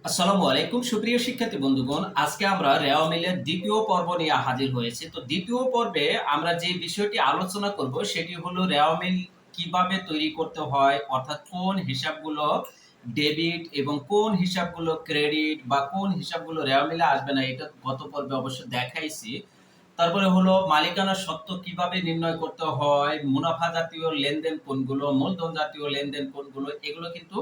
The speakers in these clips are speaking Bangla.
আসসালামু আলাইকুম সুপ্রিয় শিক্ষার্থী বন্ধুগণ, আজকে আমরা রেওয়া মিলের দ্বিতীয় পর্ব নিয়ে হাজির হয়েছি। তো দ্বিতীয় পর্বে আমরা যে বিষয়টি আলোচনা করব সেটি হলো রেওয়া মিল কিভাবে তৈরি করতে হয়, অর্থাৎ কোন হিসাবগুলো ডেবিট এবং কোন হিসাবগুলো ক্রেডিট বা কোন হিসাবগুলো রেওয়া মিলে আসবে না, এটা গত পর্বে অবশ্য দেখাইছি। তারপরে হলো মালিকানা সত্ত্ব কিভাবে নির্ণয় করতে হয়, মুনাফা জাতীয় লেনদেন কোনগুলো, মূলধন জাতীয় লেনদেন কোনগুলো, এগুলো কিন্তু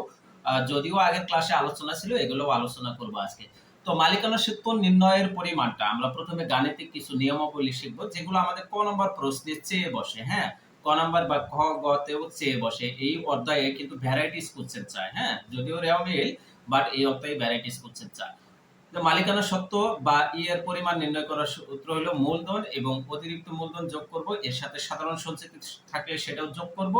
যদিও আগের ক্লাসে আলোচনা ছিল, এগুলোও আলোচনা করব আজকে। তো মালিকানা সত্ত্ব নির্ণয়ের পরিমাণটা আমরা প্রথমে গাণিতিক কিছু নিয়মাবলী শিখব, যেগুলো আমাদের ক নম্বর প্রশ্নে চেয়ে বসে। হ্যাঁ, ক নাম্বার বা খ গ তেও চেয়ে বসে। এই অধ্যায়ে কিন্তু ভ্যারাইটিস কোশ্চেন চায়। হ্যাঁ, যদিও রেওয়া মিল, বাট এই অধ্যায়ে ভ্যারাইটিস কোশ্চেন চায়। মালিকানা সত্ত্ব বা এর পরিমাণ নির্ণয় করার সূত্র হলো মূলধন এবং অতিরিক্ত মূলধন যোগ করব, এর সাথে সাধারণ সঞ্চিতি থাকলে সেটাও যোগ করব।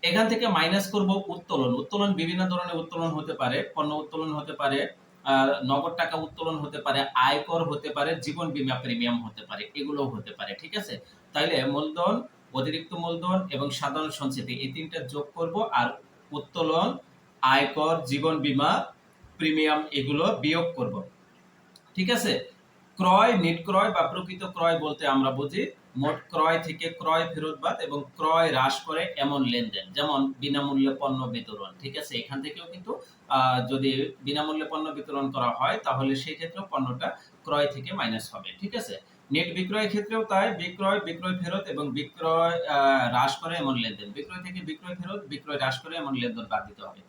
এখান থেকে মাইনাস করব উত্তোলন। উত্তোলন বিভিন্ন ধরনের উত্তোলন হতে পারে, পণ্য উত্তোলন হতে পারে, নগদ টাকা উত্তোলন হতে পারে, আয়কর হতে পারে, জীবন বীমা প্রিমিয়াম হতে পারে, এগুলোও হতে পারে। ঠিক আছে? তাইলে মূলধন, অতিরিক্ত মূলধন এবং সাধারণ সঞ্চিতি এই তিনটা যোগ করব, আর উত্তোলন, আয়কর, জীবন বীমা প্রিমিয়াম এগুলো বিয়োগ করব। ঠিক আছে? ক্রয়, নেট ক্রয় বা প্রকৃত ক্রয় বলতে আমরা বুঝি মোট ক্রয় থেকে ক্রয় ফেরতবাদ এবং ক্রয় হ্রাস করে এমন লেনদেন, যেমন বিনামূল্যে পণ্য বিতরণ। ঠিক আছে? এখান থেকেও কিন্তু যদি বিনামূল্যে পণ্য বিতরণ করা হয় তাহলে সেই ক্ষেত্রেও পণ্যটা ক্রয় থেকে মাইনাস হবে। ঠিক আছে? নেট বিক্রয়ের ক্ষেত্রেও তাই, বিক্রয়, বিক্রয় ফেরত এবং বিক্রয় হ্রাস করে এমন লেনদেন। বিক্রয় থেকে বিক্রয় ফেরত, বিক্রয় হ্রাস করে এমন লেনদেন বাদ দিতে হবে।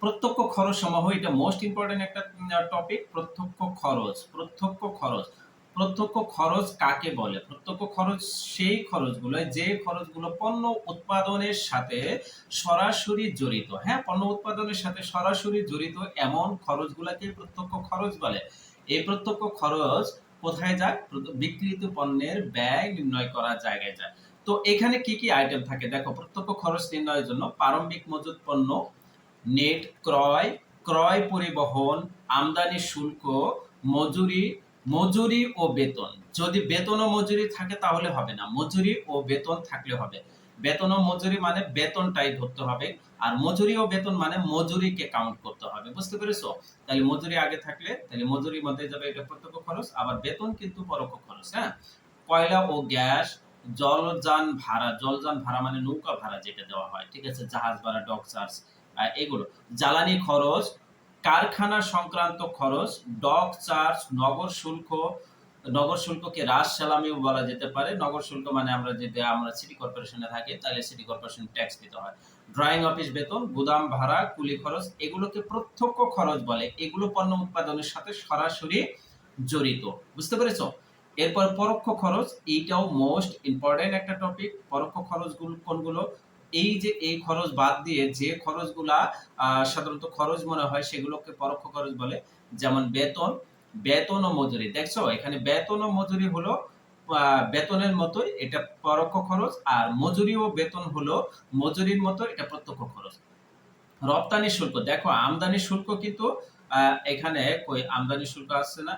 প্রত্যক্ষ খরচ সমূহ, এটা মোস্ট ইম্পর্টেন্ট একটা টপিক। প্রত্যক্ষ খরচ, প্রত্যক্ষ খরচ, প্রত্যক্ষ খরচ কাকে বলে? প্রত্যক্ষ খরচ সেই খরচগুলো যে খরচগুলো পণ্য উৎপাদনের সাথে সরাসরি জড়িত। হ্যাঁ, পণ্য উৎপাদনের সাথে সরাসরি জড়িত এমন খরচগুলোকে প্রত্যক্ষ খরচ বলে। এই প্রত্যক্ষ খরচ কোথায় যায়? বিক্রিত পণ্যের ব্যয় নির্ণয় করার জায়গায় যায়। তো এখানে কি কি আইটেম থাকে দেখো। প্রত্যক্ষ খরচ নির্ণয়ের জন্য প্রারম্ভিক মজুত পণ্য, নেট ক্রয়, ক্রয় পরিবহন, আমদানি শুল্ক, মজুরি, মজুরি ও বেতন। যদি বেতন ও মজুরি থাকে তাহলে হবে না, মজুরি ও বেতন থাকলে হবে। বেতন ও মজুরি মানে বেতনটাই ধরতে হবে, আর মজুরি ও বেতন মানে মজুরিকে কাউন্ট করতে হবে। বুঝতে পেরেছো? তাহলে মজুরি আগে থাকলে তাহলে মজুরির মধ্যে যাবে, এটা প্রত্যক্ষ খরচ। আবার বেতন কিন্তু পরোক্ষ খরচ। হ্যাঁ, কয়লা ও গ্যাস, জলযান ভাড়া, জলযান ভাড়া মানে নৌকা ভাড়া যেটা দেওয়া হয়। ঠিক আছে? জাহাজ ভাড়া, ডক চার্জ, এগুলো। জ্বালানি খরচ, কারখানা সংক্রান্ত খরচ, ডক চার্জ, নগর শুল্ক। নগর শুল্ককে রাস সালামিও বলা যেতে পারে। নগর শুল্ক মানে আমরা যদি আমরা সিটি কর্পোরেশনে থাকি তাহলে সিটি কর্পোরেশন ট্যাক্স দিতে হয়। ড্রয়িং অফিস বেতন, গুদাম ভাড়া, কুলি খরচ, এগুলোকে প্রত্যক্ষ খরচ বলে। এগুলো পণ্য উৎপাদনের সাথে সরাসরি জড়িত। বুঝতে পেরেছো? এরপর পরোক্ষ খরচ, এইটাও মোস্ট ইম্পর্টেন্ট একটা টপিক। পরোক্ষ খরচগুলো কোনগুলো? এই যে এই খরচ বাদ দিয়ে যে খরচগুলা সাধারণত খরচ মনে হয় সেগুলোকে পরোক্ষ খরচ বলে। যেমন বেতন, বেতন ও মজুরি। দেখছো এখানে বেতন ও মজুরি হলো বেতনের মতোই, এটা পরোক্ষ খরচ। আর মজুরি ও বেতন হলো মজুরির মতো, এটা প্রত্যক্ষ খরচ। রপ্তানি শুল্ক, দেখো আমদানি শুল্ক কিন্তু এখানে কই আমদানি শুল্ক আসছে না?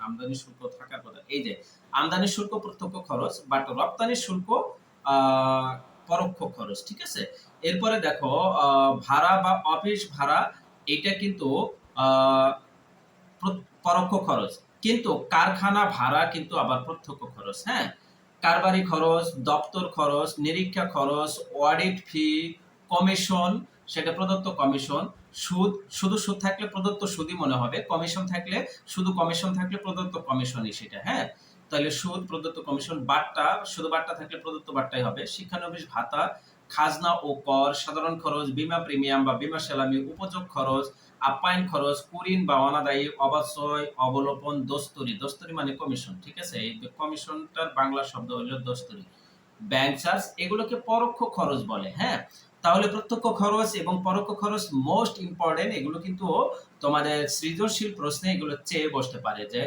আমদানি শুল্ক থাকার কথা। এই যে আমদানি শুল্ক প্রত্যক্ষ খরচ, বাট রপ্তানি শুল্ক পরোক্ষ খরচ। ঠিক আছে? এরপরে দেখো ভাড়া বা অফিস ভাড়া, এটা কিন্তু আহ, পরোক্ষ খরচ, কিন্তু কারখানা ভাড়া কিন্তু আবার প্রত্যক্ষ খরচ। হ্যাঁ, কারবারি খরচ, দপ্তর খরচ, নিরীক্ষা খরচ, অডিট ফি, কমিশন, সেটা প্রদত্ত কমিশন, সুদ, শুধু সুদ থাকলে প্রদত্ত সুদই মনে হবে, কমিশন থাকলে শুধু কমিশন থাকলে প্রদত্ত কমিশনই সেটা। হ্যাঁ, তাহলে সুদ, প্রদত্ত কমিশন, বাট্টা, শুধু বাট্টা থাকলে প্রদত্ত বাট্টাই হবে। শিক্ষানবিশ ভাতা, খাজনা ও কর, সাধারণ খরচ, বীমা প্রিমিয়াম বা বীমা সেলামি, উপযোগ খরচ, আপ্যায়ন খরচ, কুরিন বা অনাদায়ী, অবাচ্যয়, অবলোপন, দস্তুরি। দস্তুরি মানে কমিশন। ঠিক আছে? এই কমিশনটার বাংলা শব্দ হলো দস্তুরি। ব্যাংক চার্জ, এগুলোকে পরোক্ষ খরচ বলে। হ্যাঁ, তাহলে প্রত্যক্ষ খরচ এবং পরোক্ষ খরচ মোস্ট ইম্পর্টেন্ট। এগুলো কিন্তু তোমাদের সৃজনশীল প্রশ্নে এগুলো চেয়ে বসতে পারে। যে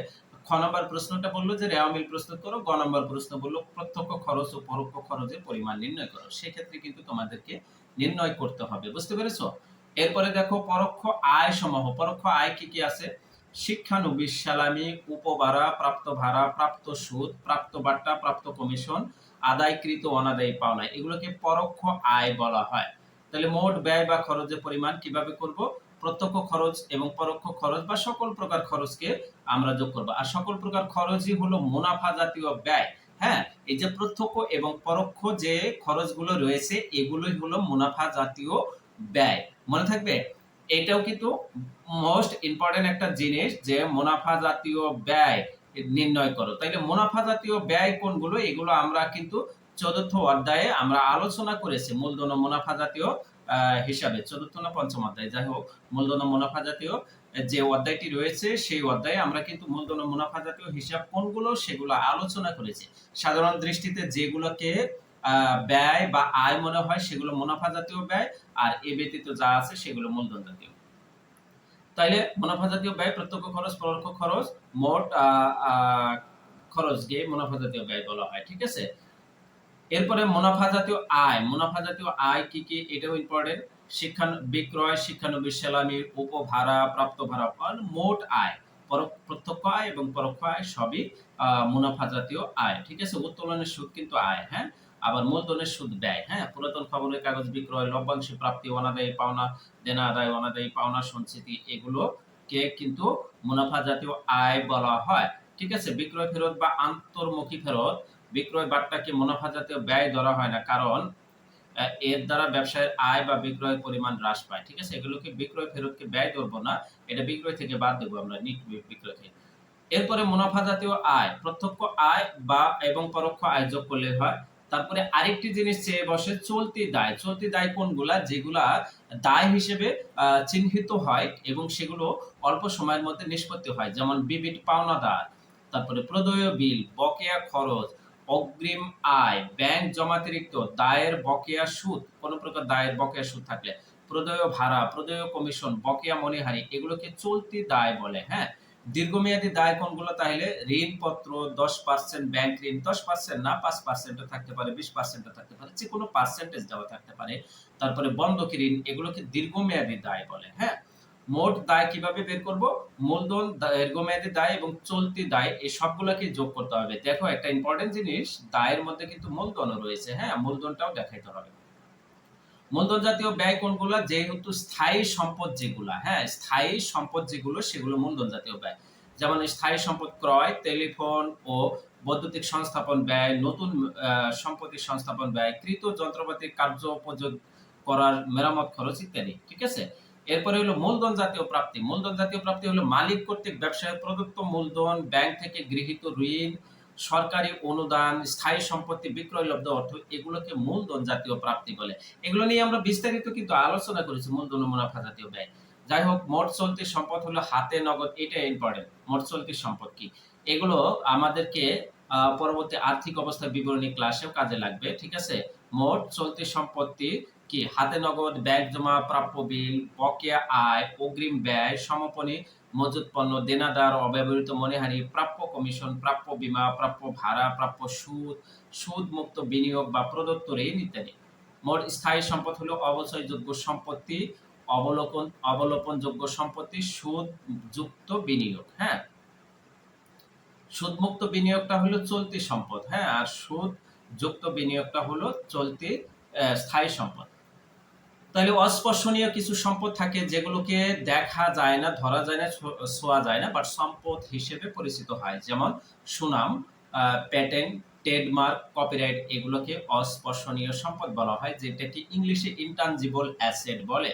খ নম্বর প্রশ্নটা বললো যে রেওয়া মিল প্রস্তুত করো, গ নম্বর প্রশ্ন বললো প্রত্যক্ষ খরচ ও পরোক্ষ খরচের পরিমাণ নির্ণয় করো। সেক্ষেত্রে কিন্তু তোমাদেরকে নির্ণয় করতে হবে। বুঝতে পেরেছো? এরপরে দেখো পরোক্ষ আয় সমূহ। পরোক্ষ আয় কি কি আছে? শিক্ষানবিশ, সালামি, উপভাড়া, প্রাপ্ত ভাড়া, প্রাপ্ত সুদ, প্রাপ্ত বাট্টা, প্রাপ্ত কমিশন, আদায়কৃত অনাদায়ী পাওনা, এগুলোকে পরোক্ষ আয় বলা হয়। তাহলে মোট ব্যয় বা খরচের পরিমাণ কিভাবে করব? প্রত্যক্ষ খরচ এবং পরোক্ষ খরচ বা সকল প্রকার খরচকে আমরা যোগ করব। আর সকল প্রকার খরচই হলো মুনাফা জাতীয় ব্যয়। হ্যাঁ, এই যে প্রত্যক্ষ এবং পরোক্ষ যে খরচগুলো রয়েছে এগুলোই হলো মুনাফা জাতীয় ব্যয়। মনে থাকবে? এটাও কিন্তু মোস্ট ইম্পর্টেন্ট একটা জিনিস যে মুনাফা জাতীয় ব্যয় নির্ণয় করো। তাইলে মুনাফা জাতীয় ব্যয় কোনগুলো, এগুলো আমরা কিন্তু চতুর্থ অধ্যায়ে আমরা আলোচনা করেছি মূলধন ও মুনাফা জাতীয় হিসাবে, চতুর্থ না পঞ্চম অধ্যায়, যাই হোক মূলধন ও মুনাফা জাতীয় যে অধ্যায়টি রয়েছে সেই অধ্যায়ে আমরা কিন্তু মূলধন ও মুনাফা জাতীয় হিসাব কোনগুলো সেগুলো আলোচনা করেছি। সাধারণ দৃষ্টিতে যেগুলোকে ব্যয় বা আয় মনে হয় সেগুলো মুনাফা জাতীয় ব্যয়, আর এ ব্যতীত যা আছে সেগুলো মূলধন জাতীয়। তাইলে মুনাফা জাতীয় ব্যয় প্রত্যক্ষ খরচ পরোক্ষ খরচ মোট খরচকে মুনাফা জাতীয় ব্যয় বলা হয়। ঠিক আছে, এরপরে মুনাফা জাতীয় আয়। মুনাফা জাতীয় আয় কি কি এটাও ইম্পর্টেন্ট। শিক্ষা বিক্রয়, শিক্ষানবিশ সেলামি, উপভাড়া, প্রাপ্ত ভাড়া, মোট আয়, প্রত্যক্ষ আয় এবং পরোক্ষ আয় সবই মুনাফা জাতীয় আয়। ঠিক আছে, উত্তোলনের সুদ কিন্তু আয়। হ্যাঁ, আবার মূলধনের সুদ ব্যয়। হ্যাঁ, পুরাতন খবরের কাগজ বিক্রয়, লভ্যাংশ প্রাপ্তি, অনাদায়ী পাওনা, দেনা আদায়, অনাদায়ী পাওনা সঞ্চিতি, এগুলোকে কিন্তু মুনাফা জাতীয় আয় বলা হয়। ঠিক আছে, বিক্রয় ফেরত বা আন্তর্মুখী ফেরত, বিক্রয় বাট্টাকে মুনাফা জাতীয় ব্যয় ধরা হয় না, কারণ এর দ্বারা ব্যবসায়ের আয় বা বিক্রয়ের পরিমাণ হ্রাস পায়। ঠিক আছে, এগুলোকে বিক্রয় ফেরতকে ব্যয় ধরবো না, এটা বিক্রয় থেকে বাদ দেবো আমরা, নিট বিক্রয় থেকে। এরপরে মুনাফা জাতীয় আয়, প্রত্যক্ষ আয় বা এবং পরোক্ষ আয় যোগ করলে হয়। তারপরে আরেকটি জিনিস চেয়ে বসে চলতি দায়। চলতি দায় কোনগুলা, যেগুলা দায় হিসেবে চিহ্নিত হয় এবং সেগুলো অল্প সময়ের মধ্যে নিষ্পত্তি হয়, যেমন বিবিট পাওনাদার, তারপরে প্রদেয় বিল, বকেয়া খরচ, অগ্রিম আয়, ব্যাংক জমাতিরিক্ত, দায়ের বকেয়া সুদ, কোন প্রকার দায়ের বকেয়া সুদ থাকলে, প্রদেয় ভাড়া, প্রদেয় কমিশন, বকেয়া মনিহারি, এগুলোকে চলতি দায় বলে। হ্যাঁ, দীর্ঘমেয়াদী দায় কোনগুলো, তাহলে ঋণপত্র 10%, ব্যাংক ঋণ 10% না 5% থাকতে পারে, 20% থাকতে পারে, যে কোনো পার্সেন্টেজ দেওয়া থাকতে পারে। তারপরে বন্ধকি ঋণ, এগুলোকে দীর্ঘমেয়াদী দায় বলে। হ্যাঁ, মোট দায় কিভাবে বের করব? মূলধন, দীর্ঘমেয়াদী দায় এবং চলতি দায় এই সবগুলোকে যোগ করতে হবে। দেখো একটা ইম্পর্টেন্ট জিনিস, দায়ের মধ্যে কিন্তু মূলধনও রয়েছে। হ্যাঁ, মূলধনটাও দেখাইতে হবে। মূলধন জাতীয় ব্যয় কোনগুলা, যেহেতু স্থায়ী সম্পদ যেগুলা, হ্যাঁ স্থায়ী সম্পদ যেগুলো সেগুলো মূলধন জাতীয় ব্যয়। যেমন স্থায়ী সম্পদ ক্রয়, টেলিফোন ও বৈদ্যুতিক সংস্থাপন ব্যয়, নতুন সম্পত্তি সংস্থাপন ব্যয়, কৃত যন্ত্রপাতি কার্যোপযোগ করার মেরামত খরচ ইত্যাদি। ঠিক আছে, এরপরে হলো মূলধন জাতীয় প্রাপ্তি। মূলধন জাতীয় প্রাপ্তি হলো মালিক কর্তৃক ব্যবসায় প্রদত্ত মূলধন, ব্যাংক থেকে গৃহীত ঋণ, সরকারি অনুদান, স্থায়ী সম্পত্তি বিক্রয়লব্ধ অর্থ, এগুলোকে মূলধন জাতীয় প্রাপ্তি বলে। এগুলো নিয়ে আমরা বিস্তারিত কিন্তু আলোচনা করেছি, মূলধন ও মুনাফা জাতীয় ব্যয়। যাই হোক, মোট চলতি সম্পদ হলো হাতে নগদ, এটা ইম্পর্টেন্ট। মোট চলতি সম্পদ কি, এগুলো আমাদেরকে পরবর্তী আর্থিক অবস্থা বিবরণী ক্লাসেও কাজে লাগবে। ঠিক আছে, মোট চলতি সম্পত্তি কি, হাতে নগদ, ব্যাংক জমা, প্রাপ্য বিল, বকেয়া আয়, অগ্রিম ব্যয়, সমাপনী মজুত পণ্য, দেনাদার, অব্যবহৃত মনিহারি, প্রাপ্য কমিশন, প্রাপ্য বীমা, প্রাপ্য ভাড়া, প্রাপ্য সুদ, সুদ মুক্ত বিনিয়োগ বা প্রদত্ত ঋণ ইত্যাদি। মোট স্থায়ী সম্পদ হলো অবচয়যোগ্য সম্পত্তি, অবলোপনযোগ্য সম্পত্তি, সুদ যুক্ত বিনিয়োগ। হ্যাঁ, সুদমুক্ত বিনিয়োগটা হলো চলতি সম্পদ। হ্যাঁ, আর সুদ যুক্ত বিনিয়োগটা হলো চলতি স্থায়ী সম্পদ। তাহলে অস্পর্শনীয় কিছু সম্পদ থাকে যেগুলোকে দেখা যায় না, ধরা যায় না, ছোঁয়া যায় না, বাট সম্পদ হিসেবে পরিচিত হয়, যেমন সুনাম, প্যাটেন্ট, ট্রেডমার্ক, কপিরাইট, এগুলোকে অস্পর্শনীয় সম্পদ বলা হয়, যেটাকে ইংলিশে ইনটানজিবল অ্যাসেট বলে।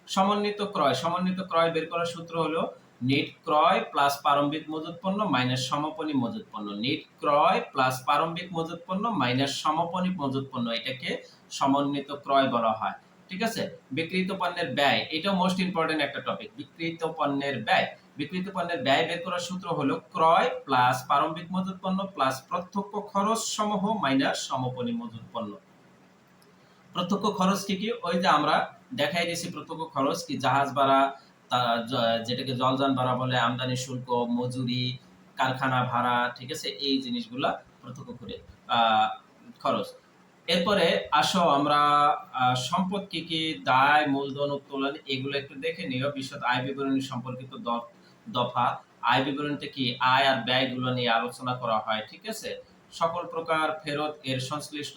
সমন্বিত ক্রয়। সমন্বিত ক্রয় বের করার সূত্র হলো নেট ক্রয় প্লাস প্রারম্ভিক মজুত পণ্য মাইনাস সমাপনী মজুত পণ্য। নেট ক্রয় প্লাস প্রারম্ভিক মজুত পণ্য মাইনাস সমাপনী মজুত পণ্য, এটাকে সমন্বিত ক্রয় বলা হয়। ঠিক আছে, বিক্রিত পণ্যের ব্যয়, এটাও মোস্ট ইম্পর্টেন্ট একটা টপিক। বিক্রিত পণ্যের ব্যয়, বিক্রিত পণ্যের ব্যয় বের করার সূত্র হলো ক্রয় প্লাস প্রারম্ভিক মজুত পণ্য প্লাস প্রত্যক্ষ খরচ সমূহ মাইনাস সমাপনী মজুত পণ্য। প্রত্যক্ষ খরচ কি কি, ওই যে আমরা দেখাই দিয়েছি প্রত্যক্ষ খরচ কি, জাহাজ ভাড়া, যেটাকে জলযান ভাড়া বলে, আমদানি শুল্ক, মজুরি, কারখানা ভাড়া। ঠিক আছে, এই জিনিসগুলা প্রত্যক্ষ করে খরচ। এরপরে আসো আমরা সম্পদ কি কি, দায়, মূলধন, উত্তোলন, এগুলো একটু দেখে নিও। বিশদ আয় বিবরণী সম্পর্কিত দফা। আয় বিবরণীতে কি আয় আর ব্যয়গুলো নিয়ে আলোচনা করা হয়। ঠিক আছে, সকল প্রকার ফেরত এর সংশ্লিষ্ট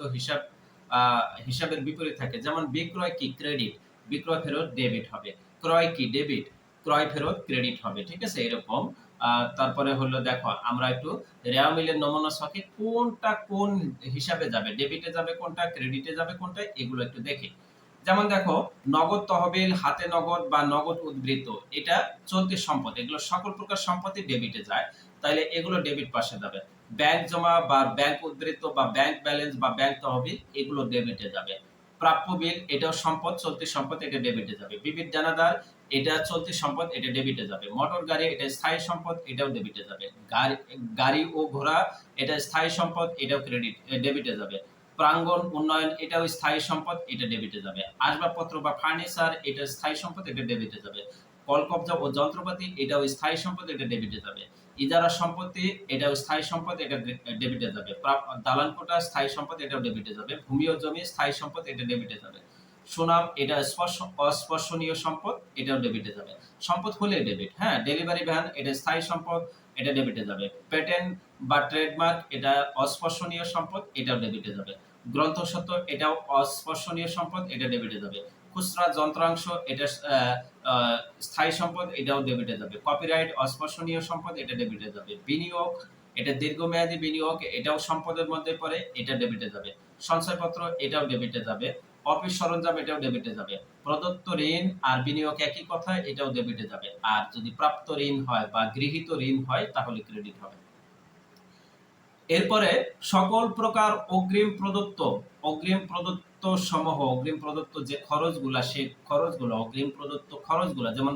হিসাবের বিপরীত থাকে, যেমন বিক্রয় কি ক্রেডিট, বিক্রয় ফেরত ডেবিট হবে। ক্রয় কি ডেবিট, ক্রয় ফেরত ক্রেডিট হবে, ঠিক আছে এরকম। তারপরে হলো দেখো আমরা একটু রেওয়া মিলের নমুনা ছকে কোনটা কোন হিসাবে যাবে, ডেবিটে যাবে কোনটা, ক্রেডিটে যাবে কোনটা, এগুলো একটু দেখি। যেমন দেখো নগদ তহবিল, হাতে নগদ বা নগদ উদ্বৃত্ত, এটা চলতি সম্পদ, এগুলো সকল প্রকার সম্পত্তি ডেবিটে যায়, তাহলে এগুলো ডেবিট পাশে যাবে। ব্যাংক জমা বা ব্যাংক উদ্বৃত্ত বা ব্যাংক ব্যালেন্স বা ব্যাংক তহবিল, এগুলো ডেবিটে যাবে। প্রাপ্য বিল, এটাও সম্পদ, চলতি সম্পদ, এটা ডেবিটে যাবে। বিবিধ জানাদার, এটা চলতি সম্পদ, এটা ডেবিটে যাবে। মোটর গাড়ি, এটা স্থায়ী সম্পদ, এটাও ডেবিটে যাবে। গাড়ি ও ঘোড়া, এটা স্থায়ী সম্পদ, এটাও ডেবিটে যাবে। প্রাঙ্গণ উন্নয়ন, এটাও স্থায়ী সম্পদ, এটা ডেবিটে যাবে। আসবাবপত্র বা ফার্নিচার, এটা স্থায়ী সম্পদ, এটা ডেবিটে যাবে। কলকব্জা ও যন্ত্রপাতি, এটাও স্থায়ী সম্পদ, এটা ডেবিটে যাবে। ইজারা সম্পত্তি, এটাও স্থায়ী সম্পদ, এটা ডেবিটে যাবে। দালান কোঠা স্থায়ী সম্পদ, এটাও ডেবিটে যাবে। ভূমি ও জমি স্থায়ী সম্পদ, এটা ডেবিটে যাবে। সুনাম, এটা অস্পর্শনীয় সম্পদ, এটাও ডেবিটে যাবে। সম্পদ হলে ডেবিট, হ্যাঁ। ডেলিভারি ভ্যান, এটা স্থায়ী সম্পদ, এটা ডেবিটে যাবে। পেটেন্ট বা ট্রেডমার্ক, এটা অস্পর্শনীয় সম্পদ, এটাও ডেবিটে যাবে। গ্রন্থস্বত্ব, এটাও অস্পর্শনীয় সম্পদ, এটা ডেবিটে যাবে। খুচরা যন্ত্রাংশ, এটা স্থায়ী সম্পদ, এটাও ডেবিটে যাবে। কপিরাইট অস্পর্শনীয় সম্পদ, এটা ডেবিটে যাবে। বিনিয়োগ, এটা দীর্ঘমেয়াদী বিনিয়োগ, এটাও সম্পদের মধ্যে পড়ে, এটা ডেবিটে যাবে। সঞ্চয়পত্র, এটাও ডেবিটে যাবে। অফিস সরঞ্জাম, এটাও ডেবিটে যাবে। প্রদত্ত ঋণ আর বিনিয়োগ একই কথা, এটাও ডেবিটে যাবে। আর যদি প্রাপ্ত ঋণ হয় বা গৃহীত ঋণ হয় তাহলে ক্রেডিট হবে। এরপরে সকল প্রকার অগ্রিম প্রদত্ত সমূহ, অগ্রিম প্রদত্ত যে খরচগুলা, সেই খরচগুলো, অগ্রিম প্রদত্ত খরচগুলা, যেমন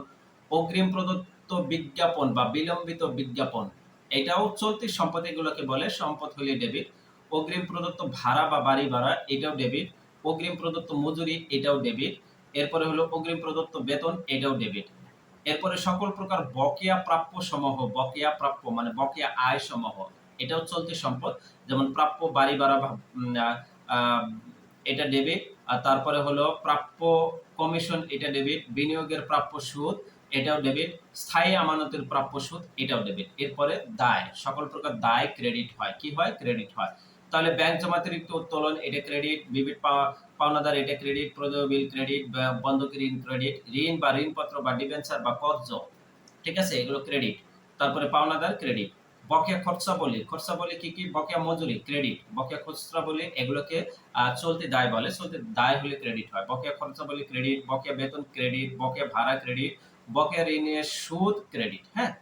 অগ্রিম প্রদত্ত বিজ্ঞাপন বা বিলম্বিত বিজ্ঞাপন, এটাও চলতি সম্পদ, এগুলোকে বলে সম্পদ হলে ডেবিট। অগ্রিম প্রদত্ত ভাড়া বা বাড়ি ভাড়া, এটাও ডেবিট। অগ্রিম প্রদত্ত মজুরি, এটাও ডেবিট। এরপরে হলো অগ্রিম প্রদত্ত বেতন, এটাও ডেবিট। এরপরে সকল প্রকার বকেয়া প্রাপ্য সমূহ, বকেয়া প্রাপ্য মানে বকেয়া আয় সমূহ, এটাও চলতি সম্পদ, যেমন প্রাপ্য বাড়ি ভাড়া, আহ, এটা ডেবিট। আর তারপরে হলো প্রাপ্য কমিশন, এটা ডেবিট। বিনিয়োগের প্রাপ্য সুদ, এটাও ডেবিট। স্থায়ী আমানতের প্রাপ্য সুদ, এটাও ডেবিট। এরপরে দায়, সকল প্রকার দায় ক্রেডিট হয়, কি হয়, ক্রেডিট হয়। তাহলে ব্যাংক জমাতিরিক্ত উত্তোলন, এটা ক্রেডিট। বিবিধ পাওনাদার, এটা ক্রেডিট। প্রদেয় বিল ক্রেডিট। বন্ধকি ঋণ ক্রেডিট। ঋণ বা ঋণপত্র বা ডিবেঞ্চার বা কর্জ, ঠিক আছে, এগুলো ক্রেডিট। তারপরে পাওনাদার ক্রেডিট। বকেয়া খরচাবলী কি কি, বকেয়া মজুরি ক্রেডিট। বকেয়া খুচরাবলী, এগুলোকে চলতি দায় বলে, চলতি দায় হলে ক্রেডিট হয়। বকেয়া খরচাবলী ক্রেডিট। বকেয়া বেতন ক্রেডিট। বকেয়া ভাড়া ক্রেডিট। বকেয়া ঋণের সুদ ক্রেডিট, হ্যাঁ।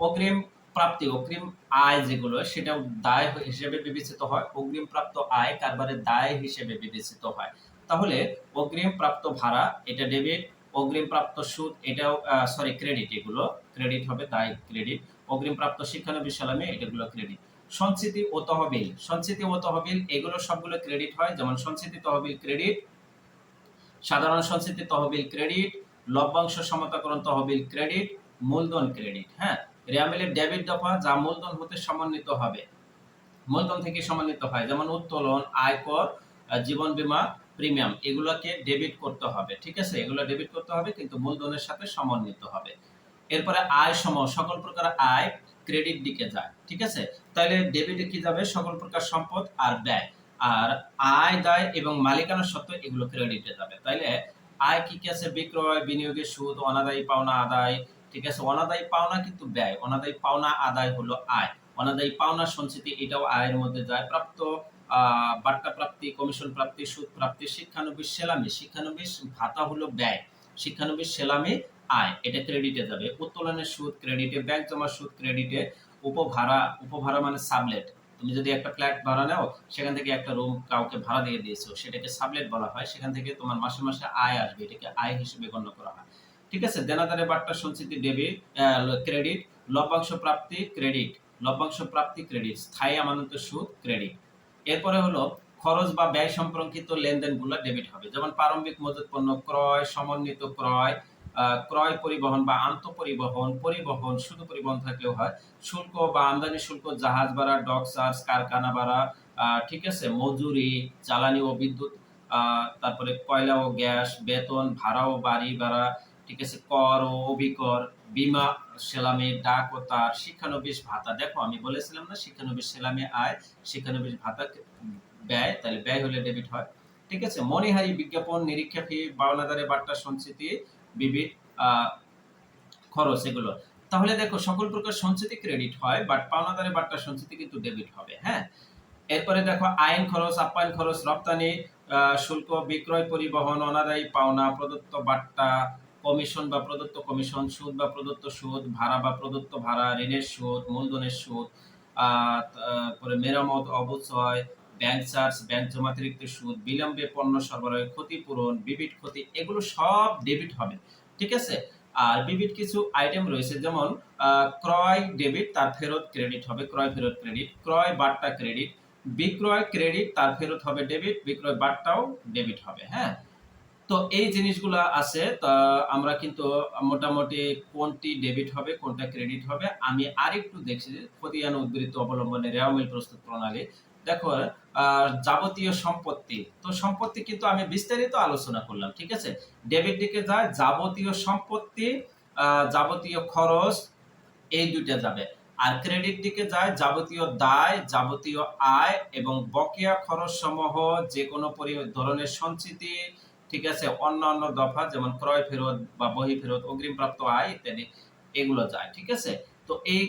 অগ্রিম প্রাপ্তি, অগ্রিম আয় যেগুলো, সেটাও দায় হিসেবে বিবেচিত হয়। অগ্রিম প্রাপ্ত আয় কারবারের দায় হিসেবে বিবেচিত হয়। তাহলে অগ্রিম প্রাপ্ত ভাড়া, এটা ডেবিট। অগ্রিম প্রাপ্ত সুদ, এটাও সরি ক্রেডিট, এগুলো ক্রেডিট হবে, দায় ক্রেডিট। অগ্রিম প্রাপ্ত শিক্ষানবিশ সালামি, এটাগুলো ক্রেডিট। সঞ্চিতি ও তহবিল, এগুলো সবগুলো ক্রেডিট হয়, যেমন সঞ্চিতি তহবিল ক্রেডিট। সাধারণ সঞ্চিতি তহবিল ক্রেডিট। লভ্যাংশ সমতাকরণ তহবিল ক্রেডিট। মূলধন ক্রেডিট, হ্যাঁ। রেয়ামিলের ডেবিট দফা, যা মূলধন হতে সমন্বিত হবে, মূলধন থেকে সমন্বিত হয়, যেমন উত্তোলন, আয়কর, জীবন বীমা, প্রিমিয়াম, এগুলোকে ডেবিট করতে হবে, ঠিক আছে, এগুলো ডেবিট করতে হবে কিন্তু মূলধনের সাথে সমন্বিত হবে। এরপরে আয় সমূহ, সকল প্রকার আয় ক্রেডিট দিকে যায়, ঠিক আছে। তাহলে ডেবিটে কি যাবে, সকল প্রকার সম্পদ আর ব্যয়। আর আয় দায় এবং মালিকানা সত্ত্ব, এগুলো ক্রেডিটে যাবে। তাইলে আয় কি কি আছে, বিক্রয়, বিনিয়োগের সুদ, অনাদায়ী পাওনা আদায়, ঠিক আছে। অনাদায়ী পাওনা কিন্তু ব্যয়, অনাদায়ী পাওনা আদায় হলো আয়। অনাদায়ী পাওনা সঞ্চিতি, এটাও আয়ের মধ্যে যায়। প্রাপ্ত বাট্টা প্রাপ্তি, কমিশন প্রাপ্তি, সুদ প্রাপ্তি, শিক্ষানবিশ সেলামি, শিক্ষানবিশ ভাতা হলো ব্যয়। শিক্ষানবিশ সেলামি আয়, এটা ক্রেডিটে যাবে। উত্তোলনের সুদ ক্রেডিটে। ব্যাংক জমার সুদ ক্রেডিটে। উপভাড়া মানে সাবলেট, তুমি যদি একটা ফ্ল্যাট ভাড়া নাও, সেখান থেকে একটা রুম কাউকে ভাড়া দিয়ে দিয়েছো, সেটাকে সাবলেট বলা হয়। সেখান থেকে তোমার মাসে মাসে আয় আসবে, এটাকে আয় হিসেবে গণ্য করা হয়, ঠিক আছে। দেনাদারের বাট্টা সঞ্চিতি ডেবিট, ক্রেডিট। লভ্যাংশ প্রাপ্তি ক্রেডিট। লভ্যাংশ প্রাপ্তি ক্রেডিট। স্থায়ী আমানতের সুদ ক্রেডিট। এরপরে হলো খরচ বা ব্যয় সম্পর্কিত লেনদেনগুলো ডেবিট হবে, যেমন প্রারম্ভিক মজুত পণ্য ক্রয়, সমন্বিত ক্রয়, ক্রয় পরিবহন বা আন্তঃপরিবহন, পরিবহন, শুধু পরিবহন থাকলেও হয়। শুল্ক বা আমদানি শুল্ক, জাহাজ ভাড়া, ডক চার্জ, কারখানা ভাড়া, ঠিক আছে, মজুরি, জ্বালানি ও বিদ্যুৎ, তারপরে কয়লা ও গ্যাস, বেতন, ভাড়া ও বাড়ি ভাড়া, ঠিক আছে, কর ও অভিকর, বীমা, সেলামি, ডাক ও তার, শিক্ষানবিশ ভাতা। দেখো আমি বলেছিলাম না, শিক্ষানবিশ সেলামি আয়, শিক্ষানবিশ ভাতা ব্যয়, তাহলে ব্যয় হলে ডেবিট হয়, ঠিক আছে। মনিহারি, বিজ্ঞাপন, নিরীক্ষা ফি, পাওনাদারে বাট্টা সঞ্চিতি বিবিধ আহ, খরচ এগুলো। তাহলে দেখো সকল প্রকার সঞ্চিতি ক্রেডিট হয়, বাট পাওনাদারে বাট্টা সঞ্চিতি কিন্তু ডেবিট হবে। হ্যাঁ, এরপরে দেখো আইন খরচ, আপ্যায়ন খরচ, রপ্তানি শুল্ক, বিক্রয়, পরিবহন, অনাদায়ী পাওনা, প্রদত্ত বাট্টা, কমিশন বা প্রদত্ত কমিশন, সুদ বা প্রদত্ত সুদ, ভাড়া বা প্রদত্ত ভাড়া, ঋণের সুদ, মূলধনের সুদ, তারপরে মেরামত, অবচয়, ব্যাংক চার্জ, ব্যাংক জমাতিরিক্ত সুদ, বিলম্বে পণ্য সরবরাহের ক্ষতিপূরণ, বিবিধ ক্ষতি, এগুলো সব ডেবিট হবে। ঠিক আছে? আর বিবিধ কিছু আইটেম রয়েছে, যেমন ক্রয় ডেবিট, তার ফেরত ক্রেডিট হবে, ক্রয় ফেরত ক্রেডিট, ক্রয় বাট্টা ক্রেডিট, বিক্রয় ক্রেডিট, তার ফেরত হবে ডেবিট, বিক্রয় বাট্টাও ডেবিট হবে। হ্যাঁ, তো এই জিনিসগুলো আছে। তা আমরা কিন্তু মোটামুটি কোনটি ডেবিট হবে কোনটা ক্রেডিট হবে আমি আরেকটু দেখছি। খতিয়ান উদ্বৃত্ত অবলম্বনে রেওয়ামিল প্রস্তুত প্রণালী। দেখো, যাবতীয় সম্পত্তি, তো সম্পত্তি কিন্তু আমি বিস্তারিত আলোচনা করলাম। ঠিক আছে, ডেবিট দিকে যায় যাবতীয় সম্পত্তি, যাবতীয় খরচ, এই দুইটা যাবে। আর ক্রেডিট দিকে যায় যাবতীয় দায়, যাবতীয় আয় এবং বকেয়া খরচ সমূহ, যে কোনো ধরনের সঞ্চিতি। ঠিক আছে, অন্যান্য দফা যেমন ক্রয় ফেরত বা বহি ফেরত, অগ্রিমপ্রাপ্ত আয় ইত্যাদি, এগুলো যায়। ঠিক আছে, তো এই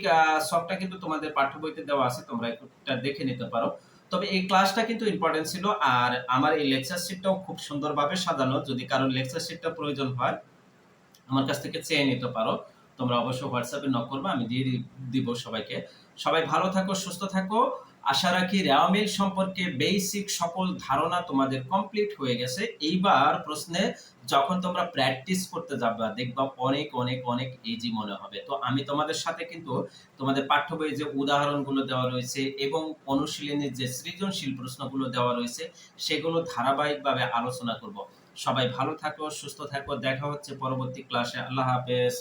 সবটা কিন্তু তোমাদের পাঠ্য বইতে দেওয়া আছে, তোমরা এটা দেখে নিতে পারো। তবে এই ক্লাসটা কিন্তু ইম্পর্টেন্ট ছিল। আর আমার এই লেকচার শিটটাও খুব সুন্দরভাবে সাজানো। যদি কারোর লেকচার শিটটা প্রয়োজন হয় আমার কাছ থেকে চেয়ে নিতে পারো। তোমরা অবশ্যই হোয়াটসঅ্যাপে নক করবে, আমি দিয়ে দিব সবাইকে। সবাই ভালো থাকো, সুস্থ থাকো। আশা রাখি রেওয়ামিল সম্পর্কে বেসিক সকল ধারণা তোমাদের কমপ্লিট হয়ে গেছে। এইবার প্রশ্নে যখন তোমরা প্র্যাকটিস করতে যাবে দেখবা অনেক অনেক অনেক ইজি মনে হবে। তো আমি তোমাদের সাথে কিন্তু তোমাদের পাঠ্য বইয়ে যে উদাহরণগুলো দেওয়া রয়েছে এবং অনুশীলনের যে সৃজনশীল প্রশ্নগুলো দেওয়া রয়েছে সেগুলো ধারাবাহিকভাবে আলোচনা করব। সবাই ভালো থাকো, সুস্থ থাকো। দেখা হচ্ছে পরবর্তী ক্লাসে। আল্লাহ হাফেজ।